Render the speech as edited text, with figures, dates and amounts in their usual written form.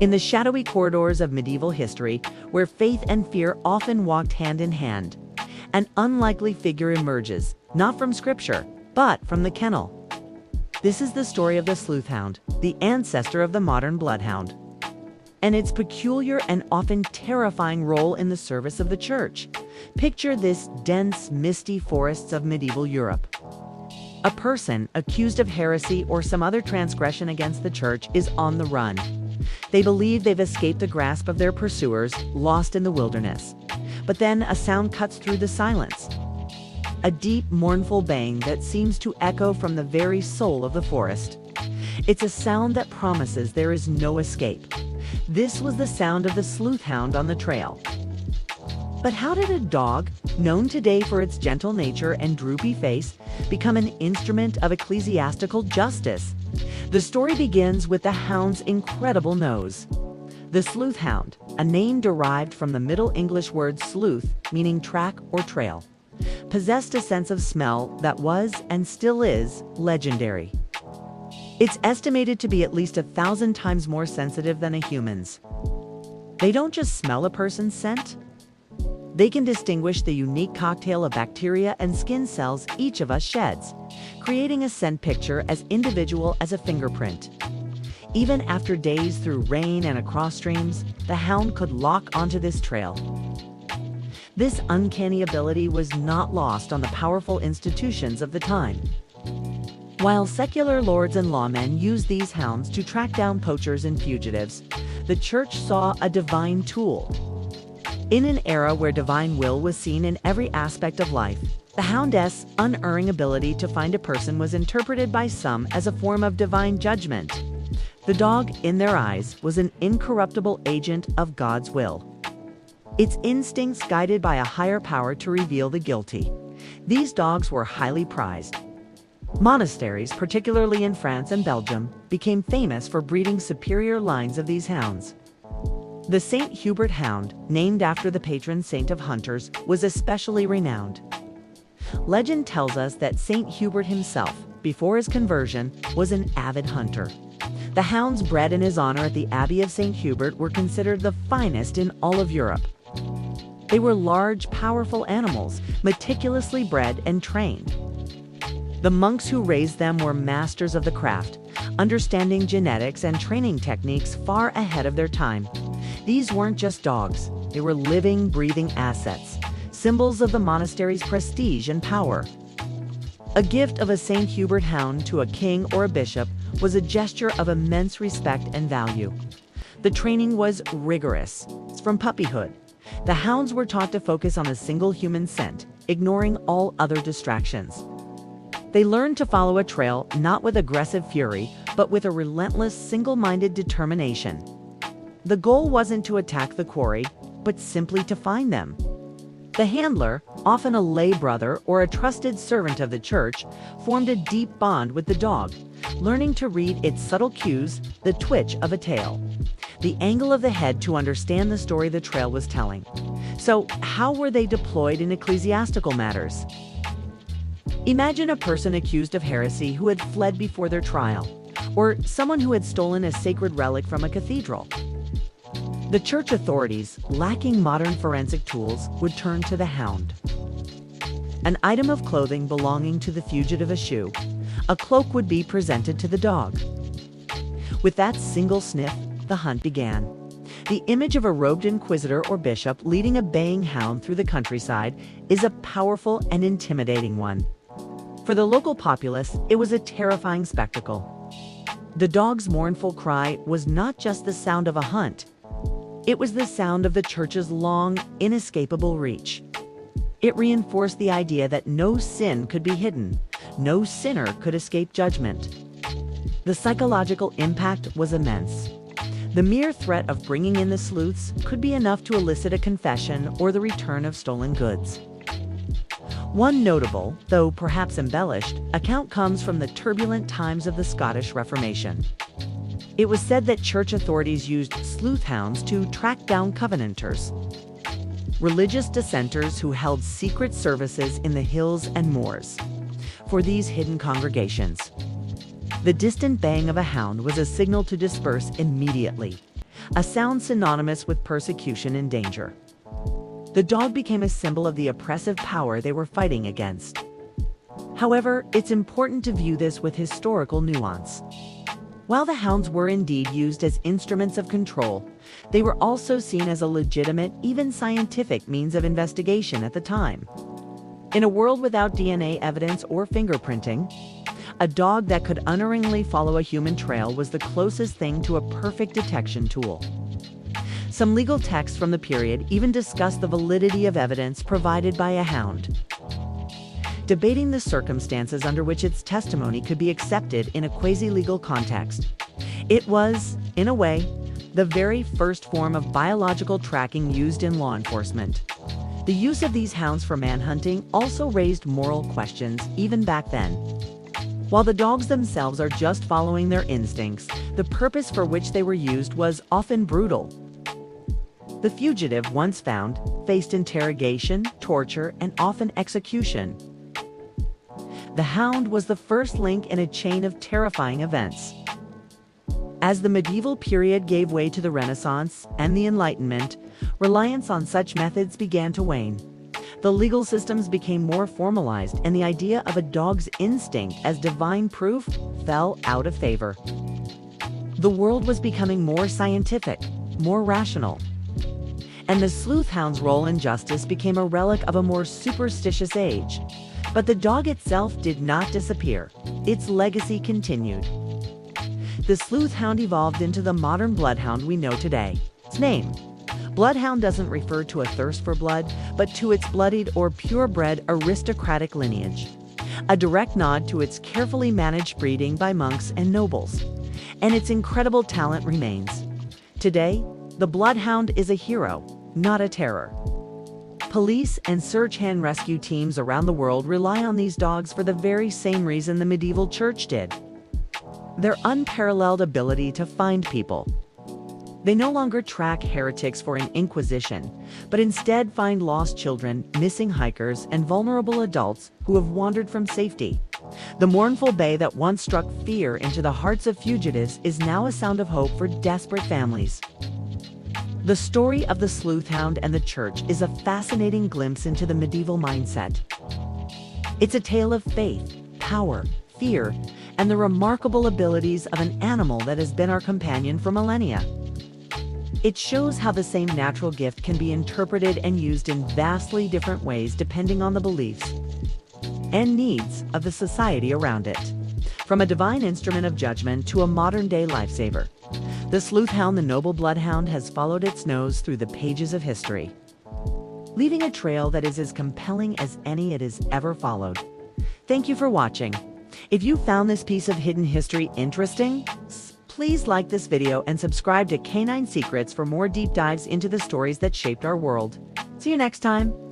In the shadowy corridors of medieval history, where faith and fear often walked hand in hand, an unlikely figure emerges, not from scripture, but from the kennel. This is the story of the sleuth hound, the ancestor of the modern bloodhound, and its peculiar and often terrifying role in the service of the church. Picture this dense, misty forests of medieval Europe. A person accused of heresy or some other transgression against the church is on the run. They believe they've escaped the grasp of their pursuers, lost in the wilderness. But then a sound cuts through the silence. A deep, mournful baying that seems to echo from the very soul of the forest. It's a sound that promises there is no escape. This was the sound of the sleuth hound on the trail. But how did a dog, known today for its gentle nature and droopy face, become an instrument of ecclesiastical justice? The story begins with the hound's incredible nose. The sleuth hound, a name derived from the Middle English word sleuth, meaning track or trail, possessed a sense of smell that was, and still is, legendary. It's estimated to be at least 1,000 times more sensitive than a human's. They don't just smell a person's scent. They can distinguish the unique cocktail of bacteria and skin cells each of us sheds, creating a scent picture as individual as a fingerprint. Even after days through rain and across streams, the hound could lock onto this trail. This uncanny ability was not lost on the powerful institutions of the time. While secular lords and lawmen used these hounds to track down poachers and fugitives, the church saw a divine tool. In an era where divine will was seen in every aspect of life, the houndess' unerring ability to find a person was interpreted by some as a form of divine judgment. The dog, in their eyes, was an incorruptible agent of God's will. Its instincts guided by a higher power to reveal the guilty. These dogs were highly prized. Monasteries, particularly in France and Belgium, became famous for breeding superior lines of these hounds. The St. Hubert Hound, named after the patron saint of hunters, was especially renowned. Legend tells us that St. Hubert himself, before his conversion, was an avid hunter. The hounds bred in his honor at the Abbey of St. Hubert were considered the finest in all of Europe. They were large, powerful animals, meticulously bred and trained. The monks who raised them were masters of the craft, understanding genetics and training techniques far ahead of their time. These weren't just dogs, they were living, breathing assets, symbols of the monastery's prestige and power. A gift of a St. Hubert hound to a king or a bishop was a gesture of immense respect and value. The training was rigorous. From puppyhood, the hounds were taught to focus on a single human scent, ignoring all other distractions. They learned to follow a trail not with aggressive fury, but with a relentless, single-minded determination. The goal wasn't to attack the quarry, but simply to find them. The handler, often a lay brother or a trusted servant of the church, formed a deep bond with the dog, learning to read its subtle cues, the twitch of a tail, the angle of the head to understand the story the trail was telling. So, how were they deployed in ecclesiastical matters? Imagine a person accused of heresy who had fled before their trial, or someone who had stolen a sacred relic from a cathedral. The church authorities, lacking modern forensic tools, would turn to the hound. An item of clothing belonging to the fugitive, a shoe, a cloak, would be presented to the dog. With that single sniff, the hunt began. The image of a robed inquisitor or bishop leading a baying hound through the countryside is a powerful and intimidating one. For the local populace, it was a terrifying spectacle. The dog's mournful cry was not just the sound of a hunt. It was the sound of the church's long, inescapable reach. It reinforced the idea that no sin could be hidden, no sinner could escape judgment. The psychological impact was immense. The mere threat of bringing in the sleuths could be enough to elicit a confession or the return of stolen goods. One notable, though perhaps embellished, account comes from the turbulent times of the Scottish Reformation. It was said that church authorities used sleuth hounds to track down Covenanters, religious dissenters who held secret services in the hills and moors. For these hidden congregations, the distant baying of a hound was a signal to disperse immediately. a sound synonymous with persecution and danger. The dog became a symbol of the oppressive power they were fighting against. However, it's important to view this with historical nuance. While the hounds were indeed used as instruments of control, they were also seen as a legitimate, even scientific means of investigation at the time. In a world without DNA evidence or fingerprinting, a dog that could unerringly follow a human trail was the closest thing to a perfect detection tool. Some legal texts from the period even discuss the validity of evidence provided by a hound, debating the circumstances under which its testimony could be accepted in a quasi-legal context. It was, in a way, the very first form of biological tracking used in law enforcement. The use of these hounds for manhunting also raised moral questions even back then. While the dogs themselves are just following their instincts, the purpose for which they were used was often brutal. The fugitive, once found, faced interrogation, torture, and often execution. The hound was the first link in a chain of terrifying events. As the medieval period gave way to the Renaissance and the Enlightenment, reliance on such methods began to wane. The legal systems became more formalized, and the idea of a dog's instinct as divine proof fell out of favor. The world was becoming more scientific, more rational, and the sleuth hound's role in justice became a relic of a more superstitious age. But the dog itself did not disappear. Its legacy continued. The sleuth hound evolved into the modern bloodhound we know today. Its name, Bloodhound, doesn't refer to a thirst for blood, but to its bloodied or purebred aristocratic lineage, a direct nod to its carefully managed breeding by monks and nobles. And its incredible talent remains. Today, the Bloodhound is a hero, not a terror. Police and search and rescue teams around the world rely on these dogs for the very same reason the medieval church did: their unparalleled ability to find people. They no longer track heretics for an Inquisition, but instead find lost children, missing hikers, and vulnerable adults who have wandered from safety. The mournful bay that once struck fear into the hearts of fugitives is now a sound of hope for desperate families. The story of the sleuth hound and the church is a fascinating glimpse into the medieval mindset. It's a tale of faith, power, fear, and the remarkable abilities of an animal that has been our companion for millennia. It shows how the same natural gift can be interpreted and used in vastly different ways depending on the beliefs and needs of the society around it. From a divine instrument of judgment to a modern-day lifesaver, the sleuth hound, the noble bloodhound, has followed its nose through the pages of history, leaving a trail that is as compelling as any it has ever followed. Thank you for watching. If you found this piece of hidden history interesting, please like this video and subscribe to Canine Secrets for more deep dives into the stories that shaped our world. See you next time.